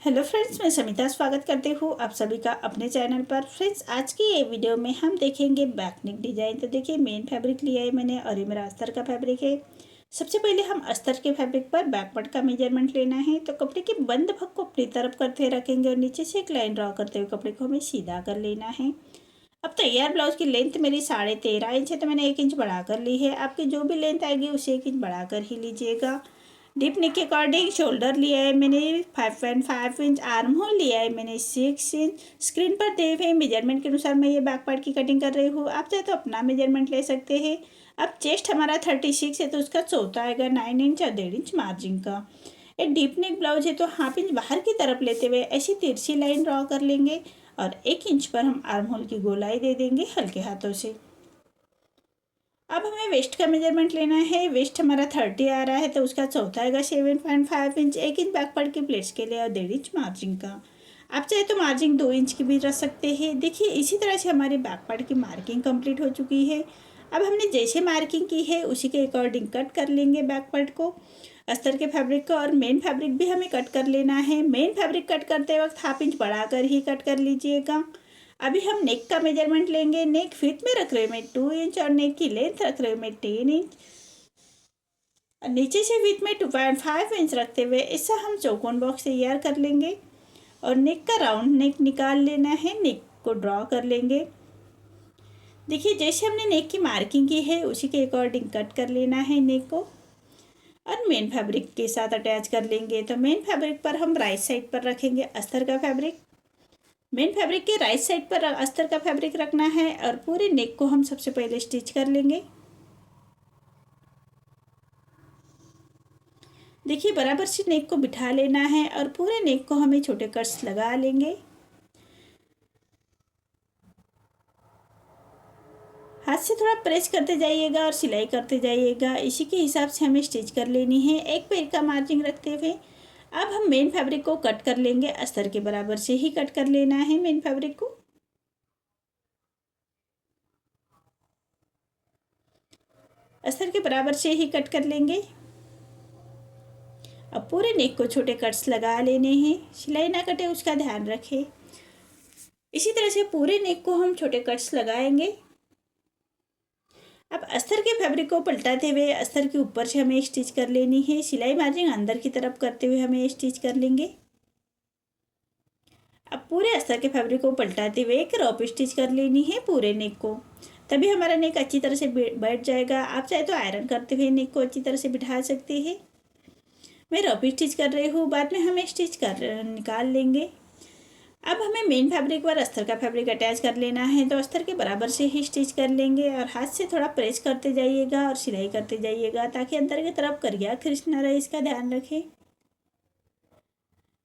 Hello friends, मैं समिता स्वागत करती हूँ आप सभी का अपने चैनल पर। फ्रेंड्स, आज की ये वीडियो में हम देखेंगे बैक नेक डिजाइन। तो देखिए, मेन फैब्रिक लिया है मैंने और ये मेरा अस्तर का फैब्रिक है। सबसे पहले हम अस्तर के फैब्रिक पर बैक पार्ट का मेजरमेंट लेना है। तो कपड़े के बंद भाग को अपनी तरफ करते रखेंगे और नीचे से एक लाइन ड्रॉ करते हुए कपड़े को हमें सीधा कर लेना है। अब तैयार ब्लाउज की लेंथ मेरी 13.5 इंच है, तो मैंने 1 इंच बढ़ा कर ली है। आपकी जो भी लेंथ आएगी उसे 1 इंच बढ़ा कर ही लीजिएगा। डीप नेक के अकॉर्डिंग शोल्डर लिया है मैंने 5.5 इंच, आर्म होल लिया है मैंने 6 इंच। स्क्रीन पर दिए हुए मेजरमेंट के अनुसार मैं ये बैक पार्ट की कटिंग कर रही हूँ। आप चाहे तो अपना मेजरमेंट ले सकते हैं। अब चेस्ट हमारा 36 है, तो उसका चौथा आएगा 9 इंच और 1.5 इंच मार्जिन का। एक डीप नेक ब्लाउज है, तो हाफ इंच बाहर की तरफ लेते हुए ऐसी तिरछी लाइन ड्रॉ कर लेंगे और 1 इंच पर हम आर्म होल की गोलाई दे देंगे हल्के हाथों से। अब हमें वेस्ट का मेजरमेंट लेना है। वेस्ट हमारा 30 आ रहा है, तो उसका चौथा आएगा 7.5 इंच। 1 इंच बैक पार्ट की प्लेट्स के लिए और 1.5 इंच मार्जिन का। आप चाहे तो मार्जिन 2 इंच की भी रख सकते हैं। देखिए, इसी तरह से हमारी बैक पार्ट की मार्किंग कंप्लीट हो चुकी है। अब हमने जैसे मार्किंग की है उसी के अकॉर्डिंग कट कर लेंगे बैक पार्ट को, अस्तर के फैब्रिक का। और मेन फैब्रिक भी हमें कट कर लेना है। मेन फैब्रिक कट करते वक्त हाफ इंच बढ़ाकर ही कट कर लीजिएगा। अभी हम नेक का मेजरमेंट लेंगे। नेक फिट में रख रहे मैं 2 इंच और नेक की लेंथ रख रहे मैं 10 इंच। नीचे से विथ में 2.5 इंच रखते हुए इससे हम चौकोन बॉक्स तैयार कर लेंगे और नेक का राउंड नेक निकाल लेना है। नेक को ड्रॉ कर लेंगे। देखिए, जैसे हमने नेक की मार्किंग की है उसी के अकॉर्डिंग कट कर लेना है नेक को और मेन फैब्रिक के साथ अटैच कर लेंगे। तो मेन फैब्रिक पर हम राइट साइड पर रखेंगे अस्तर का फैब्रिक। मेन फैब्रिक के राइट साइड पर अस्तर का फैब्रिक रखना है और पूरे नेक को हम सबसे पहले स्टिच कर लेंगे। देखिए, बराबर से नेक को बिठा लेना है और पूरे नेक को हमें छोटे कट्स लगा लेंगे। हाथ से थोड़ा प्रेस करते जाइएगा और सिलाई करते जाइएगा। इसी के हिसाब से हमें स्टिच कर लेनी है, एक पैर का मार्जिन रखते हुए। अब हम मेन फैब्रिक को कट कर लेंगे। अस्तर के बराबर से ही कट कर लेना है मेन फैब्रिक को। अस्तर के बराबर से ही कट कर लेंगे। अब पूरे नेक को छोटे कट्स लगा लेने हैं, सिलाई ना कटे उसका ध्यान रखें। इसी तरह से पूरे नेक को हम छोटे कट्स लगाएंगे। अब अस्तर के फैब्रिक को पलटाते हुए अस्तर के ऊपर से हमें स्टिच कर लेनी है। सिलाई मार्जिन अंदर की तरफ करते हुए हमें स्टिच कर लेंगे। अब पूरे अस्तर के फैब्रिक को पलटाते हुए एक रॉप स्टिच कर लेनी है पूरे नेक को, तभी हमारा नेक अच्छी तरह से बैठ जाएगा। आप चाहे तो आयरन करते हुए नेक को अच्छी तरह से बिठा सकते हैं। मैं रॉप स्टिच कर रही हूँ, बाद में हमें स्टिच कर निकाल लेंगे। अब हमें मेन फैब्रिक पर अस्तर का फैब्रिक अटैच कर लेना है, तो अस्तर के बराबर से ही स्टिच कर लेंगे और हाथ से थोड़ा प्रेस करते जाइएगा और सिलाई करते जाइएगा ताकि अंदर की तरफ करिया खिंच ना रहे, इसका ध्यान रखें।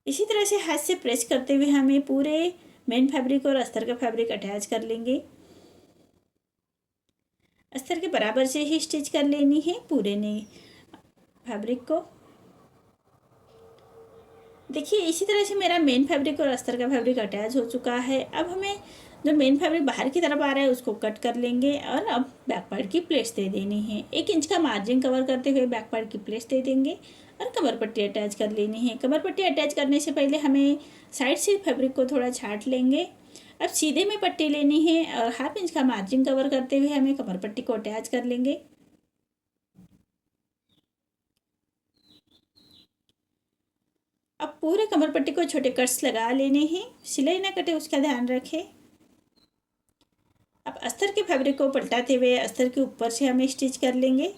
इसी तरह से हाथ से प्रेस करते हुए हमें पूरे मेन फैब्रिक और अस्तर का फैब्रिक अटैच कर लेंगे। अस्तर के बराबर से ही स्टिच कर लेनी है पूरे ने फैब्रिक को। देखिए, इसी तरह से मेरा मेन फैब्रिक और अस्तर का फैब्रिक अटैच हो चुका है। अब हमें जो मेन फैब्रिक बाहर की तरफ आ रहा है उसको कट कर लेंगे और अब बैक पार्ट की प्लेट्स दे देनी है। 1 इंच का मार्जिन कवर करते हुए बैक पार्ट की प्लेट्स दे देंगे और कमर पट्टी अटैच कर लेनी है। कमर पट्टी अटैच करने से पहले हमें साइड से फैब्रिक को थोड़ा छाट लेंगे। अब सीधे में पट्टी लेनी है और 1/2 इंच का मार्जिन कवर करते हुए हमें कमर पट्टी को अटैच कर लेंगे। अब पूरे कमर पट्टी को छोटे कट्स लगा लेने हैं, सिलाई ना कटे उसका ध्यान रखें। अब अस्तर के फैब्रिक को पलटाते हुए अस्तर के ऊपर से हमें स्टिच कर लेंगे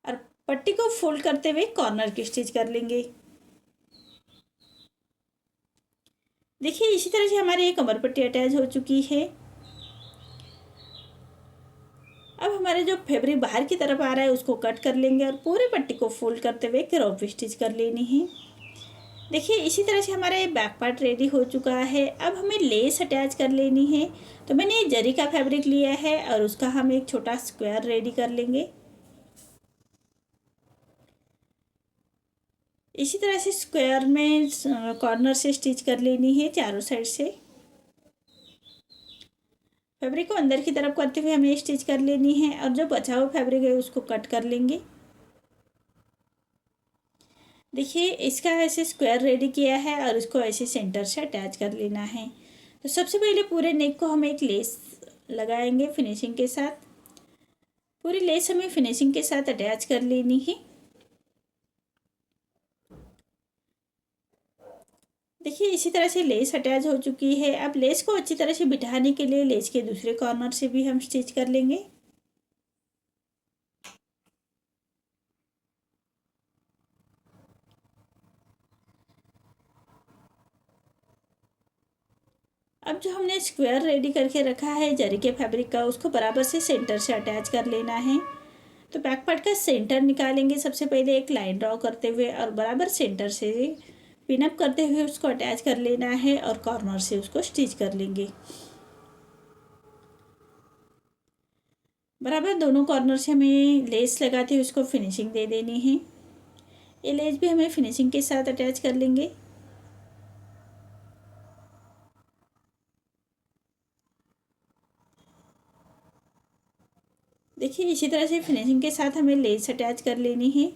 और पट्टी को फोल्ड करते हुए कॉर्नर की स्टिच कर लेंगे। देखिए, इसी तरह से हमारी ये कमर पट्टी अटैच हो चुकी है। अब हमारे जो फैब्रिक बाहर की तरफ आ रहा है उसको कट कर लेंगे और पूरे पट्टी को फोल्ड करते हुए क्रॉप स्टिच कर लेनी है। देखिए, इसी तरह से हमारा ये बैक पार्ट रेडी हो चुका है। अब हमें लेस अटैच कर लेनी है, तो मैंने ये जरी का फैब्रिक लिया है और उसका हम एक छोटा स्क्वायर रेडी कर लेंगे। इसी तरह से स्क्वायर में कॉर्नर से स्टिच कर लेनी है चारों साइड से। फैब्रिक को अंदर की तरफ करते हुए हमें स्टिच कर लेनी है और जो बचा हुआ फैब्रिक है उसको कट कर लेंगे। देखिए इसका ऐसे स्क्वायर रेडी किया है और इसको ऐसे सेंटर से अटैच कर लेना है। तो सबसे पहले पूरे नेक को हम एक लेस लगाएंगे फिनिशिंग के साथ। पूरी लेस हमें फिनिशिंग के साथ अटैच कर लेनी है। देखिए इसी तरह से लेस अटैच हो चुकी है। अब लेस को अच्छी तरह से बिठाने के लिए लेस के दूसरे कॉर्नर से भी हम स्टिच कर लेंगे। अब जो हमने स्क्वायर रेडी करके रखा है जरी के फैब्रिक का, उसको बराबर से सेंटर से अटैच कर लेना है। तो बैक पार्ट का सेंटर निकालेंगे। सबसे पहले एक लाइन ड्रॉ करते हुए और बराबर सेंटर से पिन अप करते हुए उसको अटैच कर लेना है और कॉर्नर से उसको स्टिच कर लेंगे। बराबर दोनों कॉर्नर से हमें लेस लगाते हुए उसको फिनिशिंग दे देनी है। ये लेस भी हमें फिनिशिंग के साथ अटैच कर लेंगे। देखिए इसी तरह से फिनिशिंग के साथ हमें लेस अटैच कर लेनी है।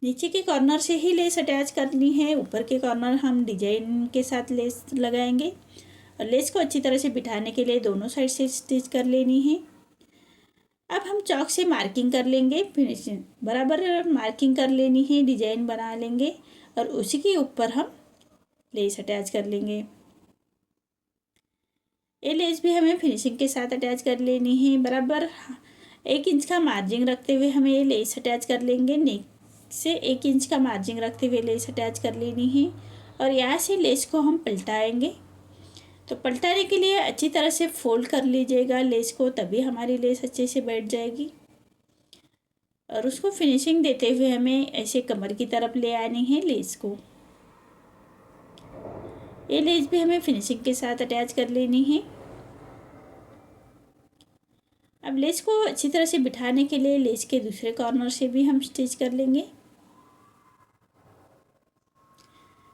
नीचे के कॉर्नर से ही लेस अटैच करनी है, ऊपर के कॉर्नर हम डिजाइन के साथ लेस लगाएंगे। और लेस को अच्छी तरह से बिठाने के लिए दोनों साइड से स्टिच कर लेनी है। अब हम चॉक से मार्किंग कर लेंगे। फिनिशिंग बराबर मार्किंग कर लेनी है, डिजाइन बना लेंगे और उसी के ऊपर हम लेस अटैच कर लेंगे। ये लेस भी हमें फिनिशिंग के साथ अटैच कर लेनी है। बराबर 1 इंच का मार्जिन रखते हुए हमें ये लेस अटैच कर लेंगे। नेक से 1 इंच का मार्जिन रखते हुए लेस अटैच कर लेनी है और यहाँ से लेस को हम पलटाएंगे। तो पलटाने के लिए अच्छी तरह से फोल्ड कर लीजिएगा लेस को, तभी हमारी लेस अच्छे से बैठ जाएगी। और उसको फिनिशिंग देते हुए हमें ऐसे कमर की तरफ ले आनी है लेस को। ये लेस भी हमें फिनिशिंग के साथ अटैच कर लेनी है। अब लेस को अच्छी तरह से बिठाने के लिए लेस के दूसरे कॉर्नर से भी हम स्टिच कर लेंगे।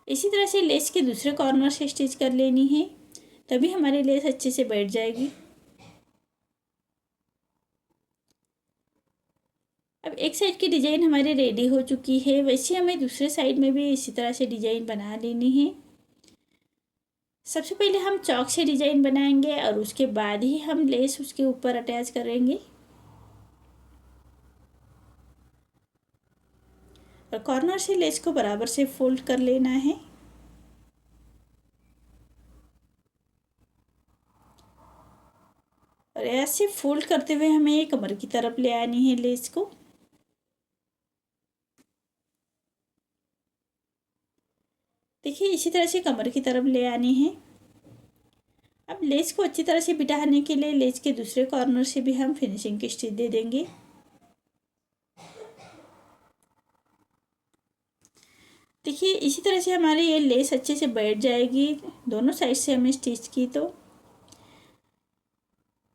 इसी तरह से लेस के दूसरे कॉर्नर से स्टिच कर लेनी है, तभी हमारी लेस अच्छे से बैठ जाएगी। अब एक साइड की डिजाइन हमारी रेडी हो चुकी है, वैसे हमें दूसरे साइड में भी इसी तरह से डिजाइन बना लेनी है। सबसे पहले हम चॉक से डिजाइन बनाएंगे और उसके बाद ही हम लेस उसके ऊपर अटैच करेंगे। और कॉर्नर से लेस को बराबर से फोल्ड कर लेना है। और ऐसे फोल्ड करते हुए हमें कमर की तरफ ले आनी है लेस को। देखिए इसी तरह से कमर की तरफ ले आनी है। अब लेस को अच्छी तरह से बिठाने के लिए लेस के दूसरे कॉर्नर से भी हम फिनिशिंग की स्टिच दे देंगे। देखिए इसी तरह से हमारी ये लेस अच्छे से बैठ जाएगी, दोनों साइड से हमने स्टिच की। तो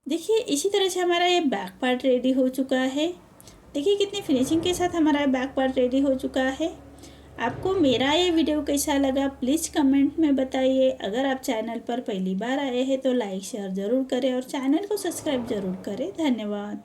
देखिए इसी तरह से हमारा ये बैक पार्ट रेडी हो चुका है। देखिए कितनी फिनिशिंग के साथ हमारा बैक पार्ट रेडी हो चुका है। आपको मेरा ये वीडियो कैसा लगा प्लीज़ कमेंट में बताइए। अगर आप चैनल पर पहली बार आए हैं तो लाइक शेयर ज़रूर करें और चैनल को सब्सक्राइब ज़रूर करें। धन्यवाद।